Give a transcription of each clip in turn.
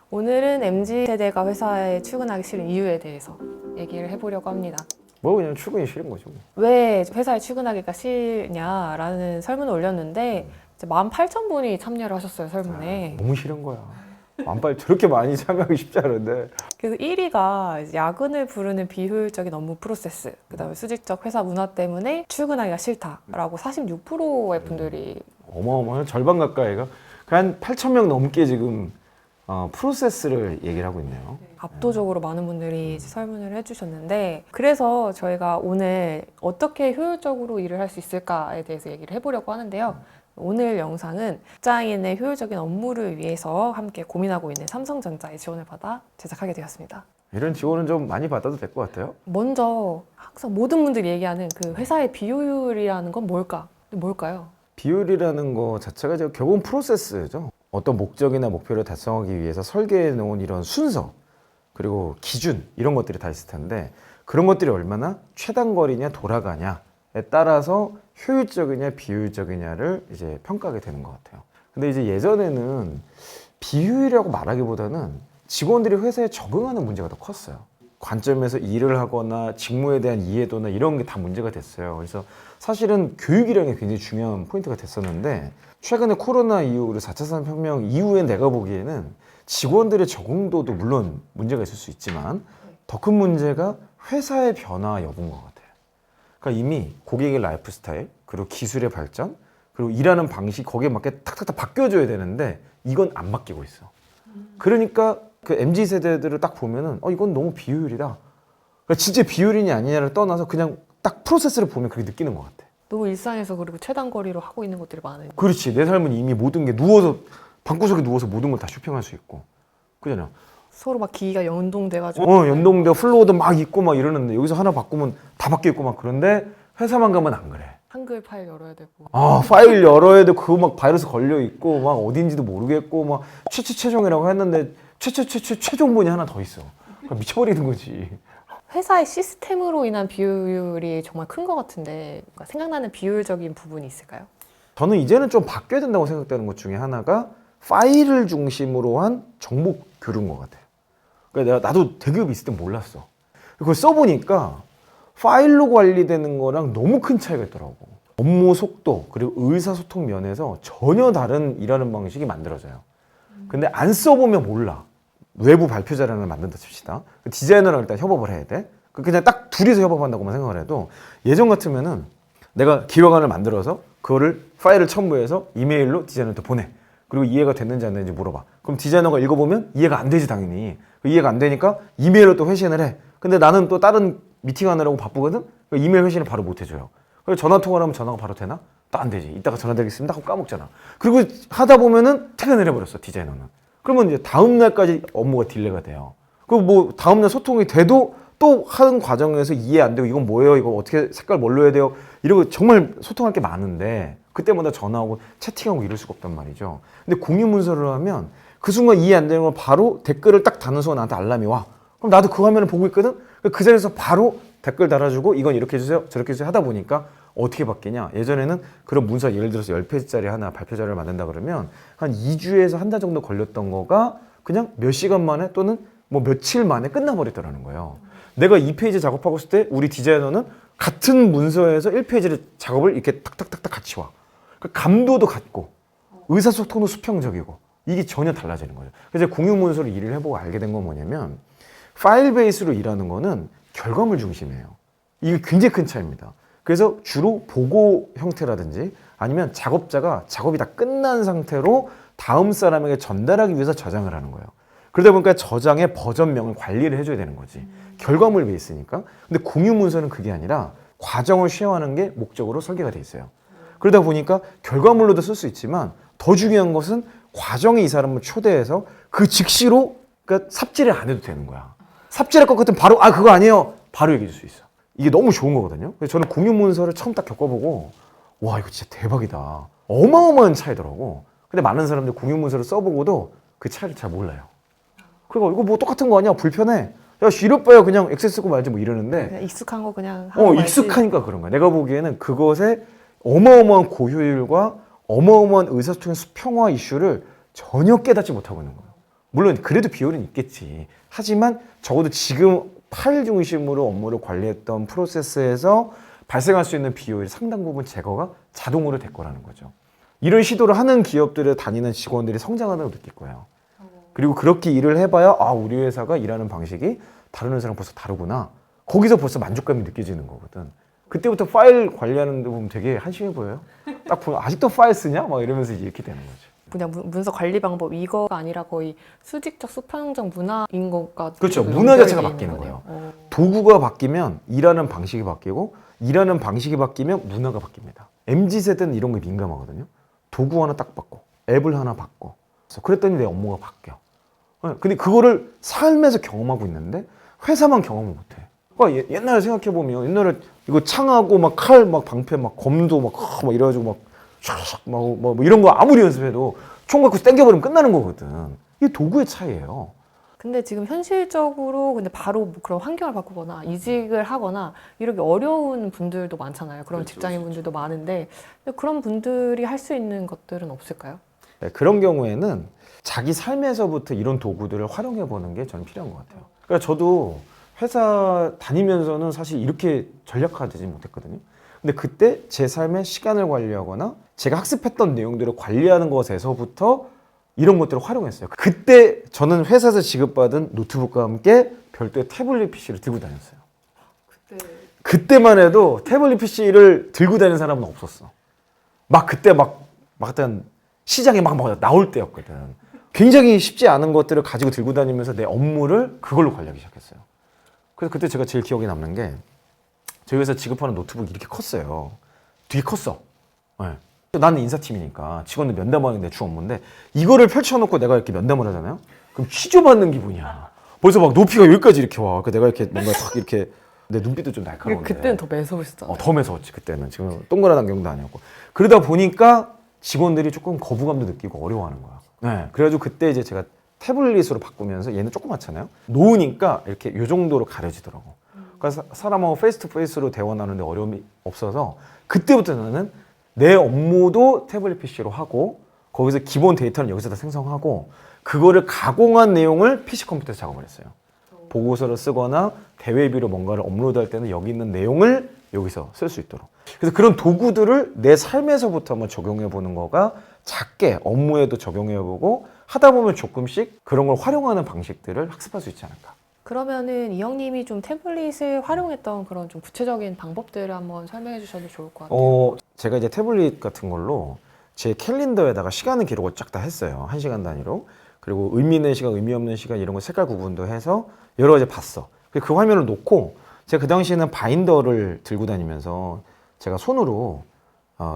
오늘은 MZ세대가 회사에 출근하기 싫은 이유에 대해서 얘기를 해보려고 합니다. 뭐 그냥 출근이 싫은 거죠. 왜 회사에 출근하기가 싫냐라는 설문을 올렸는데 이제 18,000분이 참여를 하셨어요, 설문에. 너무 싫은 거야. 만빨 저렇게 많이 참여하기 쉽지 않은데. 그래서 1위가 야근을 부르는 비효율적인 업무 프로세스, 그다음에 수직적 회사 문화 때문에 출근하기가 싫다라고 46%의 분들이 어마어마한 절반 가까이가 한 8,000명 넘게 지금 프로세스를 얘기를 하고 있네요. 압도적으로 많은 분들이 이제 설문을 해주셨는데, 그래서 저희가 오늘 어떻게 효율적으로 일을 할 수 있을까에 대해서 얘기를 해보려고 하는데요. 오늘 영상은 직장인의 효율적인 업무를 위해서 함께 고민하고 있는 삼성전자의 지원을 받아 제작하게 되었습니다. 이런 지원은 좀 많이 받아도 될 것 같아요. 먼저 항상 모든 분들이 얘기하는 그 회사의 비효율이라는 건 뭘까요? 비율이라는 거 자체가 이제 결국은 프로세스죠. 어떤 목적이나 목표를 달성하기 위해서 설계해 놓은 이런 순서, 그리고 기준, 이런 것들이 다 있을 텐데, 그런 것들이 얼마나 최단거리냐 돌아가냐에 따라서 효율적이냐 비효율적이냐를 이제 평가하게 되는 것 같아요. 근데 이제 예전에는 비효율이라고 말하기보다는 직원들이 회사에 적응하는 문제가 더 컸어요. 관점에서 일을 하거나 직무에 대한 이해도나 이런 게 다 문제가 됐어요. 그래서 사실은 교육이라는 게 굉장히 중요한 포인트가 됐었는데, 최근에 코로나 이후 그리고 4차 산업혁명 이후에 내가 보기에는 직원들의 적응도도 물론 문제가 있을 수 있지만 더 큰 문제가 회사의 변화 여부인 것 같아요. 그러니까 이미 고객의 라이프 스타일, 그리고 기술의 발전, 그리고 일하는 방식 거기에 맞게 탁탁탁 바뀌어줘야 되는데 이건 안 바뀌고 있어. 그러니까 그 MZ 세대들을 딱 보면은 이건 너무 비효율이다. 그러니까 진짜 비효율이냐 아니냐를 떠나서 그냥 딱 프로세스를 보면 그렇게 느끼는 것 같아. 너무 일상에서 그리고 최단거리로 하고 있는 것들이 많아요. 그렇지. 내 삶은 이미 모든 게 누워서 방구석에 누워서 모든 걸 다 쇼핑할 수 있고, 그잖아. 서로 막 기기가 연동돼가지고 연동돼 플로우도 막 있고 막 이러는데 여기서 하나 바꾸면 다 바뀌어 있고 막 그런데 회사만 가면 안 그래. 한글 파일 열어야 되고 파일 열어야 되고 그거 막 바이러스 걸려 있고 막 어딘지도 모르겠고 막 최종이라고 했는데 최종본이 하나 더 있어. 그러니까 미쳐버리는 거지. 회사의 시스템으로 인한 비효율이 정말 큰 것 같은데 생각나는 비효율적인 부분이 있을까요? 저는 이제는 좀 바뀌어야 된다고 생각되는 것 중에 하나가 파일을 중심으로 한 정보 교류인 것 같아요. 그러니까 나도 대기업에 있을 땐 몰랐어. 그걸 써보니까 파일로 관리되는 거랑 너무 큰 차이가 있더라고. 업무 속도 그리고 의사소통 면에서 전혀 다른 일하는 방식이 만들어져요. 근데 안 써보면 몰라. 외부 발표 자료를 만든다 칩시다. 디자이너랑 일단 협업을 해야 돼. 그냥 딱 둘이서 협업한다고만 생각을 해도, 예전 같으면은 내가 기획안을 만들어서 그거를 파일을 첨부해서 이메일로 디자이너한테 보내. 그리고 이해가 됐는지 안 됐는지 물어봐. 그럼 디자이너가 읽어보면 이해가 안 되지 당연히. 이해가 안 되니까 이메일로 또 회신을 해. 근데 나는 또 다른 미팅하느라고 바쁘거든? 이메일 회신을 바로 못 해줘요. 그래서 전화 통화를 하면 전화가 바로 되나? 또 안 되지. 이따가 전화드리겠습니다 하고 까먹잖아. 그리고 하다 보면은 퇴근을 해버렸어, 디자이너는. 그러면 이제 다음 날까지 업무가 딜레이가 돼요. 그리고 뭐 다음 날 소통이 돼도 또 하는 과정에서 이해 안 되고 이건 뭐예요? 이거 어떻게 색깔 뭘로 해야 돼요? 이러고 정말 소통할 게 많은데 그때마다 전화하고 채팅하고 이럴 수가 없단 말이죠. 근데 공유 문서를 하면 그 순간 이해 안 되는 걸 바로 댓글을 딱 다는 순간 나한테 알람이 와. 그럼 나도 그 화면을 보고 있거든? 그 자리에서 바로 댓글 달아주고 이건 이렇게 해주세요, 저렇게 해주세요 하다 보니까 어떻게 바뀌냐. 예전에는 그런 문서 예를 들어서 10페이지짜리 하나 발표 자료를 만든다 그러면 한 2주에서 한 달 정도 걸렸던 거가 그냥 몇 시간 만에 또는 뭐 며칠 만에 끝나버렸더라는 거예요. 내가 2페이지 작업하고 있을 때 우리 디자이너는 같은 문서에서 1페이지를 작업을 이렇게 탁탁탁탁 같이 와. 그러니까 감도도 같고 의사소통도 수평적이고 이게 전혀 달라지는 거죠. 그래서 공유 문서로 일을 해보고 알게 된 건 뭐냐면, 파일 베이스로 일하는 거는 결과물 중심이에요. 이게 굉장히 큰 차이입니다. 그래서 주로 보고 형태라든지 아니면 작업자가 작업이 다 끝난 상태로 다음 사람에게 전달하기 위해서 저장을 하는 거예요. 그러다 보니까 저장의 버전명을 관리를 해줘야 되는 거지. 결과물 베이스니까. 근데 공유 문서는 그게 아니라 과정을 쉐어하는 게 목적으로 설계가 돼 있어요. 그러다 보니까 결과물로도 쓸 수 있지만 더 중요한 것은 과정에 이 사람을 초대해서 그 즉시로, 그러니까 삽질을 안 해도 되는 거야. 삽질할 것 같으면 바로 그거 아니에요, 바로 얘기해 줄 수 있어. 이게 너무 좋은 거거든요. 그래서 저는 공유 문서를 처음 딱 겪어보고 와, 이거 진짜 대박이다. 어마어마한 차이더라고. 근데 많은 사람들 공유 문서를 써보고도 그 차이를 잘 몰라요. 그리고 이거 뭐 똑같은 거 아니야, 불편해, 야 이럴 바야 그냥 엑셀 쓰고 말지 뭐 이러는데, 그냥 익숙한 거 그냥 하고 말지. 익숙하니까 그런 거야. 내가 보기에는 그것에 어마어마한 고효율과 어마어마한 의사소통의 수평화 이슈를 전혀 깨닫지 못하고 있는 거예요. 물론 그래도 비율은 있겠지. 하지만 적어도 지금 파일 중심으로 업무를 관리했던 프로세스에서 발생할 수 있는 비효율 상당 부분 제거가 자동으로 될 거라는 거죠. 이런 시도를 하는 기업들에 다니는 직원들이 성장한다고 느낄 거예요. 그리고 그렇게 일을 해봐야 아 우리 회사가 일하는 방식이 다른 회사랑 벌써 다르구나. 거기서 벌써 만족감이 느껴지는 거거든. 그때부터 파일 관리하는 데 보면 되게 한심해 보여요. 딱 보면 아직도 파일 쓰냐? 막 이러면서 이렇게 되는 거죠. 그냥 문서 관리 방법 이거가 아니라 거의 수직적 수평적 문화인 것과 그렇죠. 또 문화 자체가 연결이 바뀌는 있는 거예요. 거네요. 도구가 바뀌면 일하는 방식이 바뀌고 일하는 방식이 바뀌면 문화가 바뀝니다. MZ세대는 이런 게 민감하거든요. 도구 하나 딱 바꿔. 앱을 하나 바꿔. 그랬더니 내 업무가 바뀌어. 근데 그거를 삶에서 경험하고 있는데 회사만 경험을 못해. 그러니까 옛날에 생각해보면 옛날에 이거 창하고 막 칼, 막 방패, 막 검도 막 이래가지고 막 촥, 뭐 이런 거 아무리 연습해도 총 갖고 땡겨버리면 끝나는 거거든. 이게 도구의 차이예요. 근데 지금 현실적으로 근데 바로 뭐 그런 환경을 바꾸거나 이직을 하거나 이렇게 어려운 분들도 많잖아요. 그런 그렇죠, 직장인 분들도 많은데 근데 그런 분들이 할 수 있는 것들은 없을까요? 네, 그런 경우에는 자기 삶에서부터 이런 도구들을 활용해 보는 게 저는 필요한 것 같아요. 그러니까 저도 회사 다니면서는 사실 이렇게 전략화되지 못했거든요. 근데 그때 제 삶의 시간을 관리하거나 제가 학습했던 내용들을 관리하는 것에서부터 이런 것들을 활용했어요. 그때 저는 회사에서 지급받은 노트북과 함께 별도의 태블릿 PC를 들고 다녔어요. 그때만 해도 태블릿 PC를 들고 다니는 사람은 없었어. 그때 일단 시장에 막 나올 때였거든. 굉장히 쉽지 않은 것들을 가지고 들고 다니면서 내 업무를 그걸로 관리하기 시작했어요. 그래서 그때 제가 제일 기억에 남는 게 저희 회사 지급하는 노트북이 이렇게 컸어요. 되게 컸어. 네. 나는 인사팀이니까 직원들 면담하는 게 주 업무인데 이거를 펼쳐놓고 내가 이렇게 면담을 하잖아요. 그럼 취조받는 기분이야. 벌써 막 높이가 여기까지 이렇게 와. 그러니까 내가 이렇게 뭔가 딱 이렇게 내 눈빛도 좀 날카로운데. 그때는 더 매서웠잖아요. 더 매서웠지 그때는. 지금 동그란 안경도 아니었고. 그러다 보니까 직원들이 조금 거부감도 느끼고 어려워하는 거야. 네. 그래가지고 그때 이제 제가 태블릿으로 바꾸면서 얘는 조그맣잖아요. 놓으니까 이렇게 요 정도로 가려지더라고. 그래서 사람하고 페이스 투 페이스로 대화 나누는데 어려움이 없어서 그때부터 나는 내 업무도 태블릿 PC로 하고 거기서 기본 데이터는 여기서 다 생성하고 그거를 가공한 내용을 PC 컴퓨터에서 작업을 했어요. 보고서를 쓰거나 대외비로 뭔가를 업로드할 때는 여기 있는 내용을 여기서 쓸 수 있도록. 그래서 그런 도구들을 내 삶에서부터 한번 적용해 보는 거가 작게 업무에도 적용해 보고 하다 보면 조금씩 그런 걸 활용하는 방식들을 학습할 수 있지 않을까. 그러면은 이 형님이 좀 태블릿을 활용했던 그런 좀 구체적인 방법들을 한번 설명해 주셔도 좋을 것 같아요. 제가 이제 태블릿 같은 걸로 제 캘린더에다가 시간을 기록을 쫙 다 했어요. 1시간 단위로. 그리고 의미 있는 시간, 의미 없는 시간 이런 거 색깔 구분도 해서 여러 가지 봤어. 그 화면을 놓고 제가 그 당시에는 바인더를 들고 다니면서 제가 손으로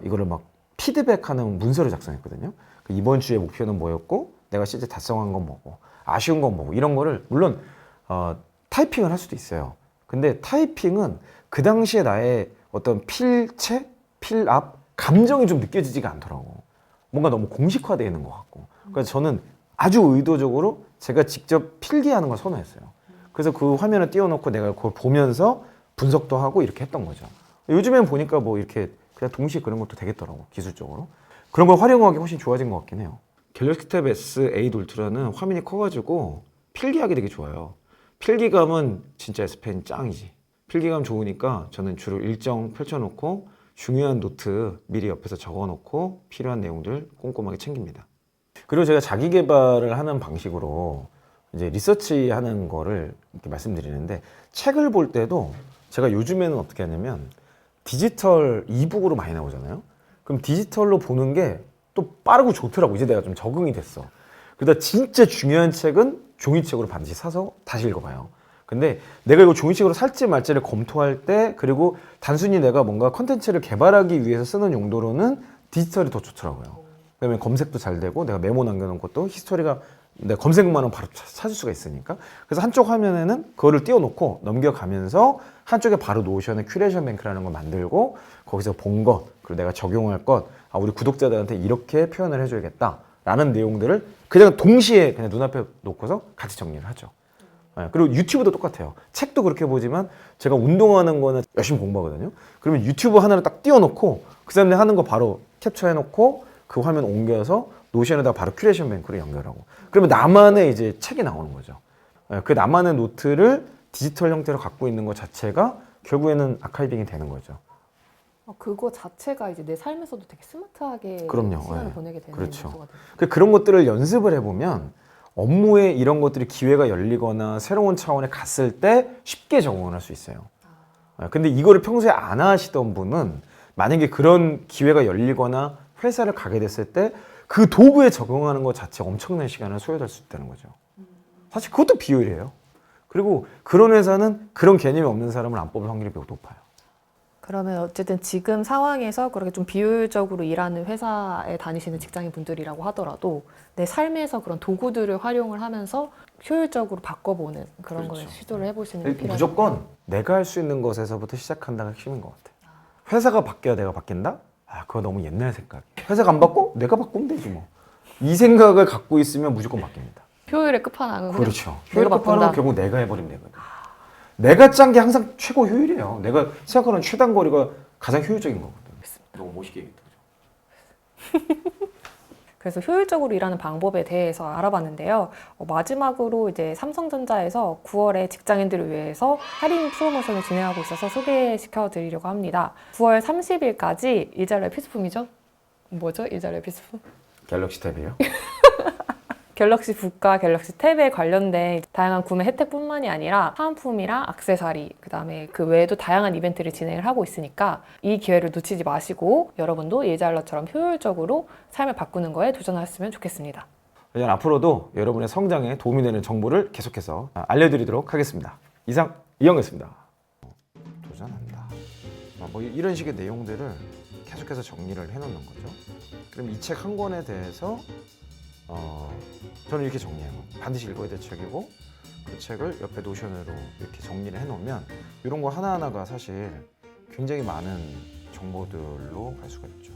이거를 막 피드백하는 문서를 작성했거든요. 이번 주의 목표는 뭐였고 내가 실제 달성한 건 뭐고 아쉬운 건 뭐고 이런 거를 물론 타이핑을 할 수도 있어요. 근데 타이핑은 그 당시에 나의 어떤 필체, 필압, 감정이 좀 느껴지지가 않더라고. 뭔가 너무 공식화되어 있는 것 같고. 그래서 저는 아주 의도적으로 제가 직접 필기하는 걸 선호했어요. 그래서 그 화면을 띄워놓고 내가 그걸 보면서 분석도 하고 이렇게 했던 거죠. 요즘엔 보니까 뭐 이렇게 그냥 동시에 그런 것도 되겠더라고, 기술적으로. 그런 걸 활용하기 훨씬 좋아진 것 같긴 해요. 갤럭시 탭 S8 울트라는 화면이 커가지고 필기하기 되게 좋아요. 필기감은 진짜 S펜이 짱이지. 필기감 좋으니까 저는 주로 일정 펼쳐놓고 중요한 노트 미리 옆에서 적어놓고 필요한 내용들 꼼꼼하게 챙깁니다. 그리고 제가 자기 개발을 하는 방식으로 이제 리서치하는 거를 이렇게 말씀드리는데 책을 볼 때도 제가 요즘에는 어떻게 하냐면 디지털 이북으로 많이 나오잖아요. 그럼 디지털로 보는 게 또 빠르고 좋더라고. 이제 내가 좀 적응이 됐어. 그러다 진짜 중요한 책은 종이책으로 반드시 사서 다시 읽어봐요. 근데 내가 이거 종이책으로 살지 말지를 검토할 때 그리고 단순히 내가 뭔가 컨텐츠를 개발하기 위해서 쓰는 용도로는 디지털이 더 좋더라고요. 왜냐면 검색도 잘 되고 내가 메모 남겨놓은 것도 히스토리가 내가 검색만 하면 바로 찾을 수가 있으니까. 그래서 한쪽 화면에는 그거를 띄워놓고 넘겨가면서 한쪽에 바로 노션의 큐레이션 뱅크라는 걸 만들고 거기서 본 것 그리고 내가 적용할 것 우리 구독자들한테 이렇게 표현을 해줘야겠다 라는 내용들을 그냥 동시에 그냥 눈앞에 놓고서 같이 정리를 하죠. 그리고 유튜브도 똑같아요. 책도 그렇게 보지만 제가 운동하는 거는 열심히 공부하거든요. 그러면 유튜브 하나를 딱 띄워놓고 그 사람들이 하는 거 바로 캡처해놓고 그 화면 옮겨서 노션에다 바로 큐레이션 뱅크로 연결하고 그러면 나만의 이제 책이 나오는 거죠. 그 나만의 노트를 디지털 형태로 갖고 있는 것 자체가 결국에는 아카이빙이 되는 거죠. 그거 자체가 이제 내 삶에서도 되게 스마트하게 그럼요. 시간을 네. 보내게 되는 그렇죠. 요소가 돼요. 그런 것들을 연습을 해보면 업무에 이런 것들이 기회가 열리거나 새로운 차원에 갔을 때 쉽게 적응을 할 수 있어요. 근데 이거를 평소에 안 하시던 분은 만약에 그런 기회가 열리거나 회사를 가게 됐을 때 그 도구에 적응하는 것 자체가 엄청난 시간을 소요될 수 있다는 거죠. 사실 그것도 비효율이에요. 그리고 그런 회사는 그런 개념이 없는 사람을 안 뽑을 확률이 매우 높아요. 그러면 어쨌든 지금 상황에서 그렇게 좀 비효율적으로 일하는 회사에 다니시는 직장인 분들이라고 하더라도 내 삶에서 그런 도구들을 활용을 하면서 효율적으로 바꿔보는 그런 걸 시도를 해보시는 게 필요해요. 무조건 내가 할 수 있는 것에서부터 시작한다가 핵심인 것 같아요. 회사가 바뀌어야 내가 바뀐다? 그거 너무 옛날 생각이야. 회사가 안 바꿔? 내가 바꾸면 되지 뭐. 이 생각을 갖고 있으면 무조건 바뀝니다. 효율의 끝판왕은 그냥 그렇죠. 내가 효율 바꾼다. 끝판왕은 결국 내가 해버리면 되거든. 내가 짠 게 항상 최고 효율이에요. 내가 생각하는 최단거리가 가장 효율적인 거거든. 너무 멋있게 얘기했다. 그래서 효율적으로 일하는 방법에 대해서 알아봤는데요. 마지막으로 이제 삼성전자에서 9월에 직장인들을 위해서 할인 프로모션을 진행하고 있어서 소개시켜 드리려고 합니다. 9월 30일까지 일자리의 필수품이죠? 뭐죠? 일자리의 필수품? 갤럭시 탭이에요? 갤럭시 북과 갤럭시 탭에 관련된 다양한 구매 혜택뿐만이 아니라 사은품이랑 액세서리, 그다음에 그 외에도 다양한 이벤트를 진행을 하고 있으니까 이 기회를 놓치지 마시고 여러분도 일자일러처럼 효율적으로 삶을 바꾸는 거에 도전하셨으면 좋겠습니다. 저는 앞으로도 여러분의 성장에 도움이 되는 정보를 계속해서 알려드리도록 하겠습니다. 이상 이영이었습니다. 도전한다. 뭐 이런 식의 내용들을 계속해서 정리를 해놓는 거죠. 그럼 이 책 한 권에 대해서 저는 이렇게 정리해요. 반드시 읽어야 될 책이고 그 책을 옆에 노션으로 이렇게 정리를 해놓으면 이런 거 하나하나가 사실 굉장히 많은 정보들로 갈 수가 있죠.